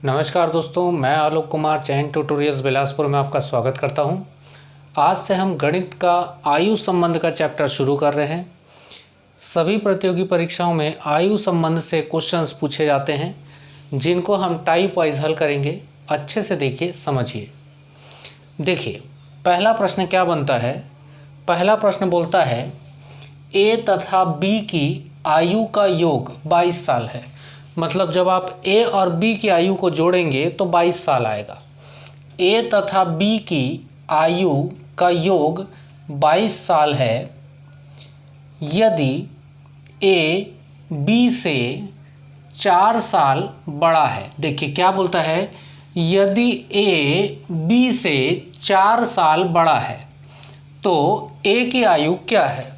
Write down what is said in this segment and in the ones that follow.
नमस्कार दोस्तों, मैं आलोक कुमार जैन ट्यूटोरियल्स बिलासपुर में आपका स्वागत करता हूं। आज से हम गणित का आयु संबंध का चैप्टर शुरू कर रहे हैं। सभी प्रतियोगी परीक्षाओं में आयु संबंध से क्वेश्चंस पूछे जाते हैं, जिनको हम टाइप वाइज हल करेंगे। अच्छे से देखिए, समझिए। देखिए, पहला प्रश्न क्या बनता है। पहला प्रश्न बोलता है ए तथा बी की आयु का योग 22 साल है। मतलब जब आप ए और बी की आयु को जोड़ेंगे तो 22 साल आएगा। ए तथा बी की आयु का योग 22 साल है यदि ए बी से 4 साल बड़ा है। देखिए क्या बोलता है, यदि ए बी से 4 साल बड़ा है तो ए की आयु क्या है।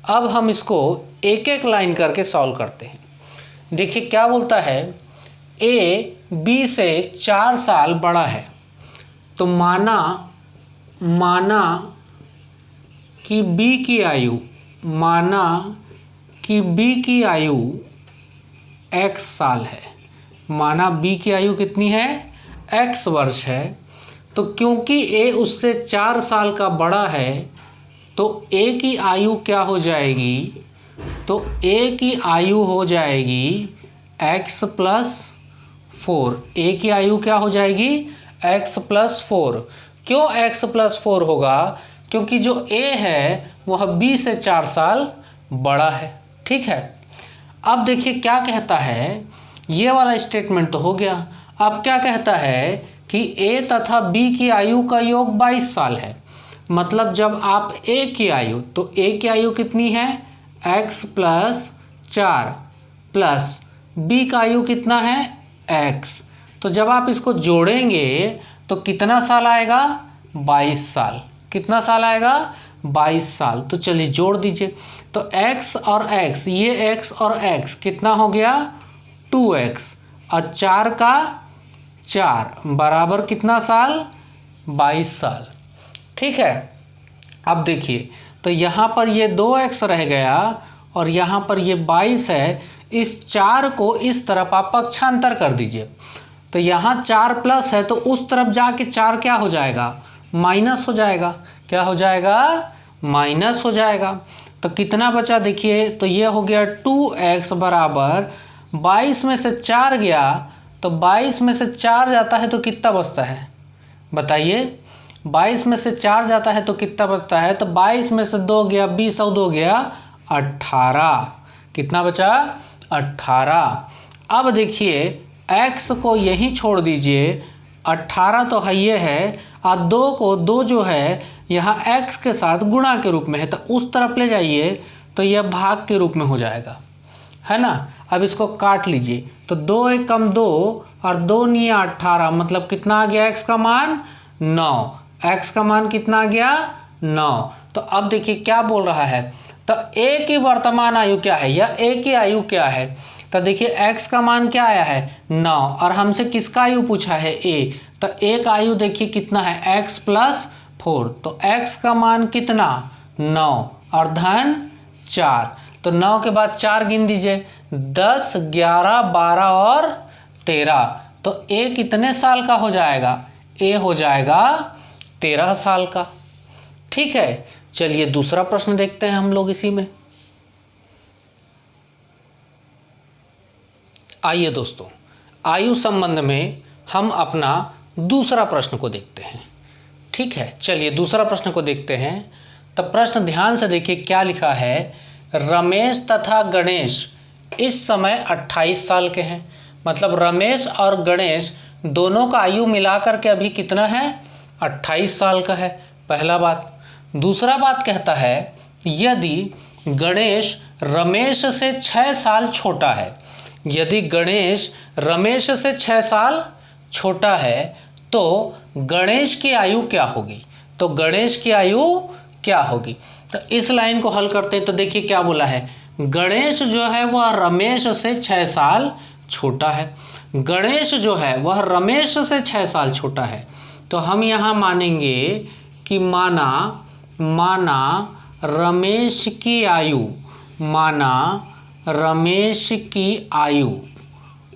अब हम इसको एक एक लाइन करके सॉल्व करते हैं। देखिए क्या बोलता है, ए बी से 4 साल बड़ा है, तो माना कि बी की आयु x साल है। माना बी की आयु कितनी है, x वर्ष है। तो क्योंकि ए उससे 4 साल का बड़ा है तो ए की आयु क्या हो जाएगी, तो ए की आयु हो जाएगी x + 4। ए की आयु क्या हो जाएगी, x + 4। क्यों x + 4 होगा, क्योंकि जो ए है वह b से 4 साल बड़ा है। ठीक है। अब देखिए क्या कहता है, ये वाला स्टेटमेंट तो हो गया। अब क्या कहता है कि a तथा b की आयु का योग 22 साल है। मतलब जब आप a की आयु, तो a की आयु कितनी है, x + 4 प्लस b का आयु कितना है, x। तो जब आप इसको जोड़ेंगे तो कितना साल आएगा, 22 साल। कितना साल आएगा, 22 साल। तो चलिए जोड़ दीजिए। तो x और x, ये x और x कितना हो गया, 2x, और 4 का 4 बराबर कितना साल, 22 साल। ठीक है। अब देखिए, तो यहाँ पर ये 2x रह गया और यहाँ पर ये 22 है। इस 4 को इस तरफ आप पक्षांतर कर दीजिए। तो यहाँ 4 प्लस है तो उस तरफ जाके 4 क्या हो जाएगा, माइनस हो जाएगा। क्या हो जाएगा, माइनस हो जाएगा। तो कितना बचा देखिए, तो ये हो गया 2x बराबर 22 में से 4 गया, तो 22 में से 4 जाता है तो कितना बचता है, बताइए। 22 में से 4 जाता है तो कितना बचता है, तो 22 में से 2 गया, 20 और 2 गया 18। कितना बचा, 18। अब देखिए x को यहीं छोड़ दीजिए, 18 तो है ये है, और 2 जो है यहाँ x के साथ गुणा के रूप में है, तो उस तरफ ले जाइए तो यह भाग के रूप में हो जाएगा, है ना। अब इसको काट लीजिए, तो 2 × 1 = 2 और 2 × 9 = 18। मतलब कितना आ गया, x का मान 9। x का मान कितना आ गया, 9। तो अब देखिए क्या बोल रहा है, तो a की वर्तमान आयु क्या है, या a की आयु क्या है। तो देखिए x का मान क्या आया है, 9, और हमसे किसका आयु पूछा है, a। तो a का आयु देखिए कितना है, x + 4। तो x का मान कितना, 9 और धन 4। तो 9 के बाद 4 गिन दीजिए, 10, 11, 12 और 13। तो a कितने साल का हो जाएगा, a हो जाएगा 13 साल का। ठीक है। चलिए दूसरा प्रश्न देखते हैं हम लोग इसी में। आइए दोस्तों, आयु संबंध में हम अपना दूसरा प्रश्न को देखते हैं। ठीक है, चलिए दूसरा प्रश्न को देखते हैं। तो प्रश्न ध्यान से देखिए क्या लिखा है, रमेश तथा गणेश इस समय 28 साल के हैं। मतलब रमेश और गणेश दोनों का आयु मिलाकर के अभी कितना है, 28 साल का है। पहला बात। दूसरा बात कहता है, यदि गणेश रमेश से 6 साल छोटा है। यदि गणेश रमेश से 6 साल छोटा है तो गणेश की आयु क्या होगी। तो गणेश की आयु क्या होगी, तो इस लाइन को हल करते हैं। तो देखिए क्या बोला है, गणेश जो है वह रमेश से 6 साल छोटा है। गणेश जो है वह रमेश से 6 साल छोटा है। तो हम यहाँ मानेंगे कि माना रमेश की आयु,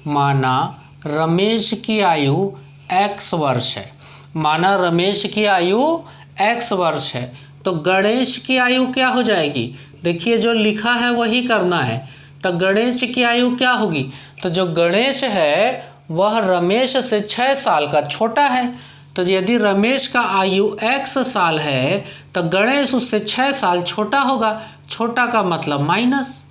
माना रमेश की आयु x वर्ष है। माना रमेश की आयु x वर्ष है, तो गणेश की आयु क्या हो जाएगी? देखिए जो लिखा है वही करना है। तो गणेश की आयु क्या होगी? तो जो गणेश है वह रमेश से 6 साल का छोटा है। तो यदि रमेश का आयु x साल है तो गणेश उससे 6 साल छोटा होगा। छोटा का मतलब माइनस।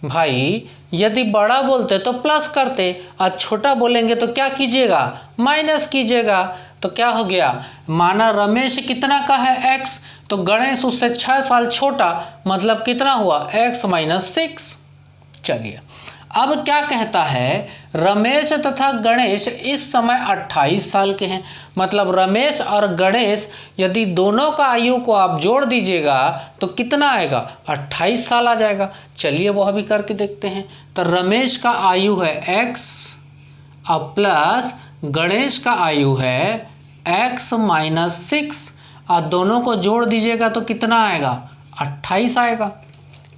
भाई यदि बड़ा बोलते तो प्लस करते, और छोटा बोलेंगे तो क्या कीजिएगा? माइनस कीजिएगा। तो क्या हो गया? माना रमेश कितना का है? x, तो गणेश उससे 6 साल छोटा, मतलब कितना हुआ? x minus 6। चलिए अब क्या कहता है? रमेश तथा गणेश इस समय 28 साल के हैं। मतलब रमेश और गणेश यदि दोनों का आयु को आप जोड़ दीजिएगा तो कितना आएगा? 28 साल आ जाएगा। चलिए वह भी करके देखते हैं। तो रमेश का आयु है x और प्लस गणेश का आयु है x माइनस 6, और दोनों को जोड़ दीजिएगा तो कितना आएगा? 28 आएगा।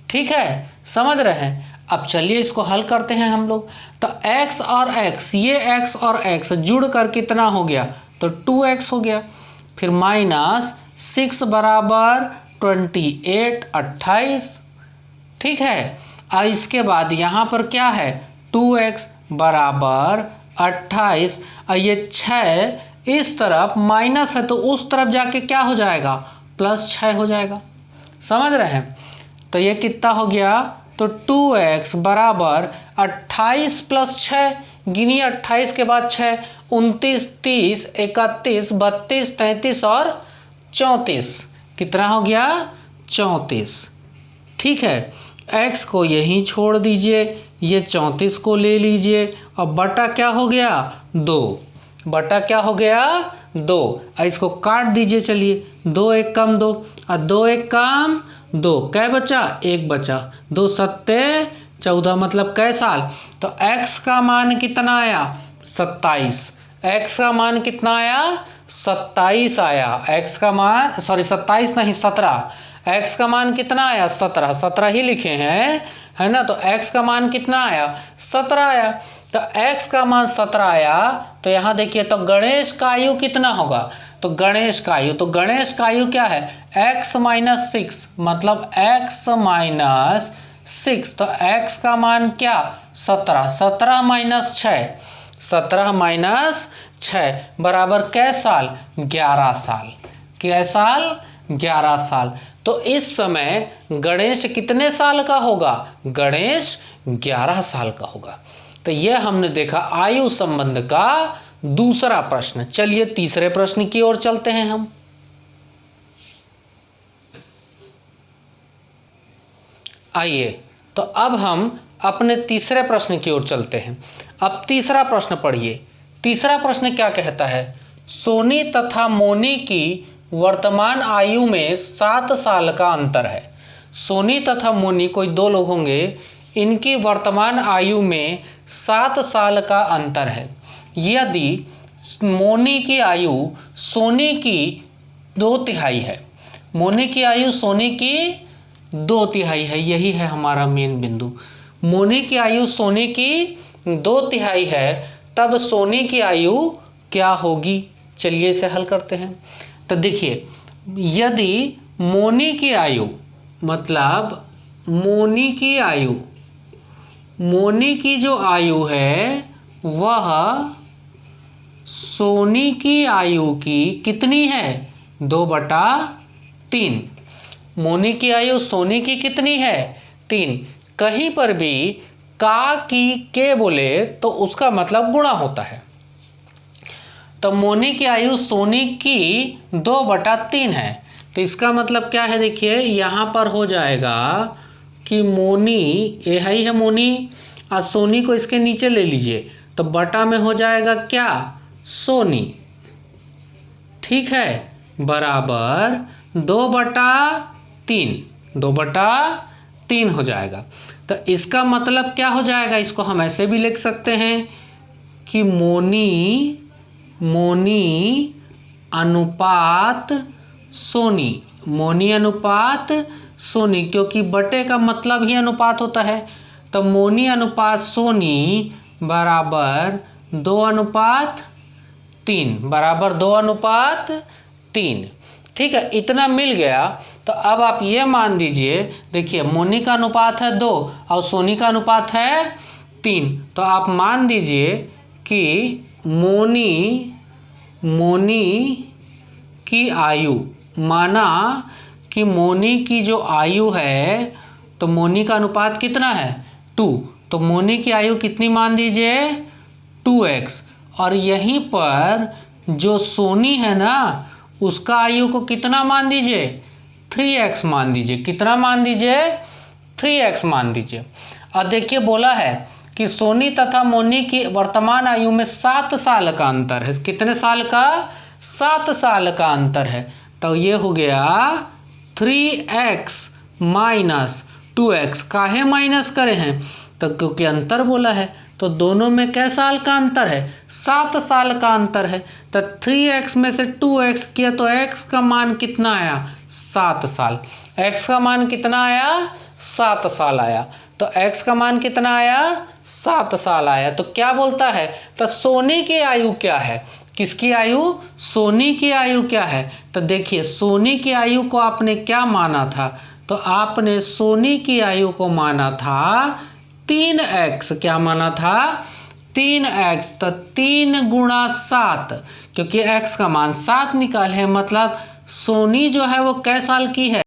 ठीक है, समझ रहे हैं? अब चलिए इसको हल करते हैं हम लोग। तो x और x, ये x और x जुड़ कर कितना हो गया? तो 2x हो गया। फिर माइनस 6 बराबर 28, 28। ठीक है, और इसके बाद यहाँ पर क्या है? 2x बराबर 28, और ये 6 इस तरफ माइनस है तो उस तरफ जाके क्या हो जाएगा? प्लस 6 हो जाएगा। समझ रहे हैं? तो ये कितना हो गया? तो 2x बराबर 28 प्लस 6, गिनिए 28 के बाद 6, 29, 30, 31, 32, 33 और 34। कितना हो गया? 34। ठीक है, x को यहीं छोड़ दीजिए, ये 34 को ले लीजिए, और बटा क्या हो गया? 2। बटा क्या हो गया? 2। और इसको काट दीजिए। चलिए 2 एक कम 2, और 2 एक कम 2, कै बचा? 1 बचा। 2 सत्ते 14, मतलब कै साल? तो x का मान कितना आया? 27। x का मान कितना आया? 27 आया। x का मान 27 नहीं 17। x का मान कितना आया? 17। 17 ही लिखे हैं, है ना? तो x का मान कितना आया? 17 आया। तो x का मान 17 आया। तो यहाँ देखिए, तो गणेश का आयु कितना होगा? तो गणेश का आयु क्या है? x माइनस 6, मतलब x माइनस 6। तो x का मान क्या? 17। 17 माइनस 6, 17 माइनस 6 बराबर कै साल? 11 साल। कै साल? 11 साल। तो इस समय गणेश कितने साल का होगा? गणेश 11 साल का होगा। तो यह हमने देखा आयु संबंध का दूसरा प्रश्न। चलिए तीसरे प्रश्न की ओर चलते हैं हम। आइए, तो अब हम अपने तीसरे प्रश्न की ओर चलते हैं। अब तीसरा प्रश्न पढ़िए। तीसरा प्रश्न क्या कहता है? सोनी तथा मोनी की वर्तमान आयु में 7 साल का अंतर है। सोनी तथा मोनी कोई 2 लोग होंगे, इनकी वर्तमान आयु में 7 साल का अंतर है। यदि मोनी की आयु सोनी की 2/3 है, मोनी की आयु सोनी की 2/3 है, यही है हमारा मेन बिंदु। मोनी की आयु सोनी की 2/3 है, तब सोनी की आयु क्या होगी? चलिए इसे हल करते हैं। तो देखिए, यदि मोनी की आयु, मतलब मोनी की जो आयु है वह सोनी की आयु की कितनी है? 2/3। मोनी की आयु सोनी की कितनी है? 3। कहीं पर भी का की के बोले तो उसका मतलब गुणा होता है। तो मोनी की आयु सोनी की 2/3 है। तो इसका मतलब क्या है? देखिए यहाँ पर हो जाएगा कि मोनी, ये है मोनी, और सोनी को इसके नीचे ले लीजिए, तो बटा में हो जाएगा क्या? सोनी। ठीक है, बराबर 2/3, 2/3 हो जाएगा। तो इसका मतलब क्या हो जाएगा? इसको हम ऐसे भी लिख सकते हैं कि मोनी अनुपात सोनी, मोनी अनुपात सोनी, क्योंकि बटे का मतलब ही अनुपात होता है। तो मोनी अनुपात सोनी बराबर 2:3 बराबर 2:3। ठीक है, इतना मिल गया। तो अब आप ये मान दीजिए, देखिए मोनी का अनुपात है 2 और सोनी का अनुपात है 3। तो आप मान दीजिए कि मोनी की आयु, माना कि मोनी की जो आयु है, तो मोनी का अनुपात कितना है 2, तो मोनी की आयु कितनी मान दीजिए 2x। और यहीं पर जो सोनी है ना, उसका आयु को कितना मान दीजिए 3x मान दीजिए। कितना मान दीजिए 3x मान दीजिए। और देखिए बोला है कि सोनी तथा मोनी की वर्तमान आयु में 7 साल का अंतर है। कितने साल का 7 साल का अंतर है। तो ये हो गया 3x माइनस 2x। काहे माइनस करे हैं, तो क्योंकि अंतर बोला है, तो दोनों में क्या साल का अंतर है 7 साल का अंतर है। तो 3x में से 2x किया तो x का मान कितना आया 7 साल। x का मान कितना आया 7 साल आया। तो x का मान कितना आया 7 साल आया। तो क्या बोलता है, तो सोनी की आयु क्या है, किसकी आयु, सोनी की आयु क्या है। तो देखिए सोनी की आयु को आपने क्या माना था, तो आपने सोनी की आयु को माना था 3x। क्या माना था 3x। तो 3 × 7, क्योंकि x का मान 7 निकाले है, मतलब सोनी जो है वो कै साल की है